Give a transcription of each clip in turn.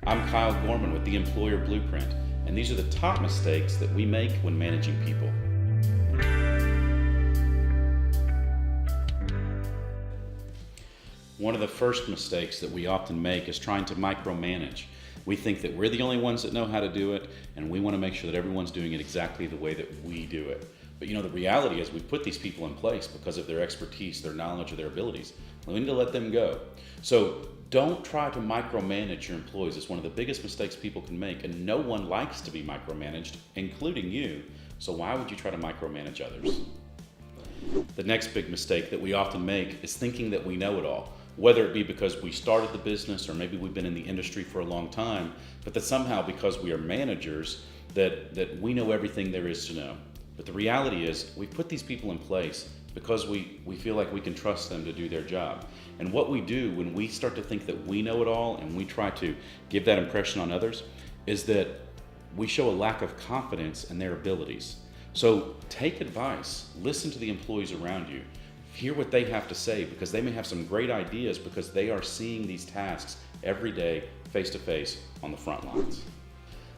I'm Kyle Gorman with the Employer Blueprint, and these are the top mistakes that we make when managing people. One of the first mistakes that we often make is trying to micromanage. We think that we're the only ones that know how to do it, and we want to make sure that everyone's doing it exactly the way that we do it. But the reality is we put these people in place because of their expertise, their knowledge, or their abilities. We need to let them go. So don't try to micromanage your employees. It's one of the biggest mistakes people can make, and no one likes to be micromanaged, including you. So why would you try to micromanage others? The next big mistake that we often make is thinking that we know it all. Whether it be because we started the business or maybe we've been in the industry for a long time, but that somehow because we are managers that we know everything there is to know. But the reality is we put these people in place because we feel like we can trust them to do their job. And what we do when we start to think that we know it all and we try to give that impression on others is that we show a lack of confidence in their abilities. So take advice, listen to the employees around you, hear what they have to say, because they may have some great ideas because they are seeing these tasks every day, face to face on the front lines.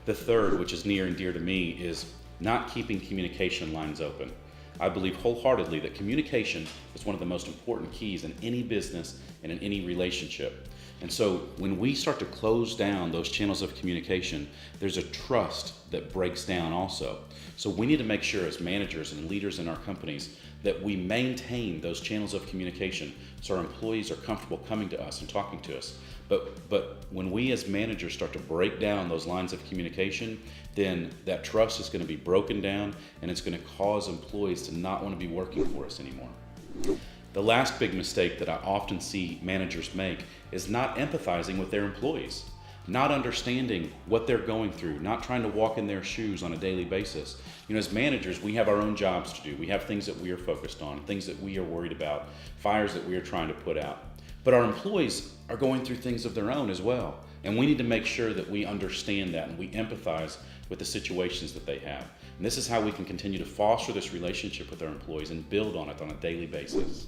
The third, which is near and dear to me, is not keeping communication lines open. I believe wholeheartedly that communication is one of the most important keys in any business and in any relationship. And so when we start to close down those channels of communication, there's a trust that breaks down also. So we need to make sure as managers and leaders in our companies that we maintain those channels of communication so our employees are comfortable coming to us and talking to us. But when we as managers start to break down those lines of communication, then that trust is going to be broken down and it's going to cause employees to not want to be working for us anymore. The last big mistake that I often see managers make is not empathizing with their employees, not understanding what they're going through, not trying to walk in their shoes on a daily basis. As managers, we have our own jobs to do. We have things that we are focused on, things that we are worried about, fires that we are trying to put out. But our employees are going through things of their own as well. And we need to make sure that we understand that and we empathize with the situations that they have. And this is how we can continue to foster this relationship with our employees and build on it on a daily basis.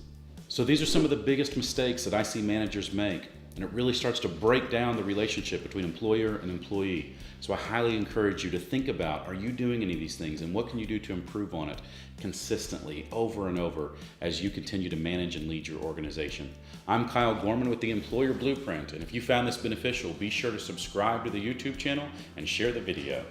So these are some of the biggest mistakes that I see managers make, and it really starts to break down the relationship between employer and employee. So I highly encourage you to think about, are you doing any of these things, and what can you do to improve on it consistently over and over as you continue to manage and lead your organization. I'm Kyle Gorman with the Employer Blueprint, and if you found this beneficial, be sure to subscribe to the YouTube channel and share the video.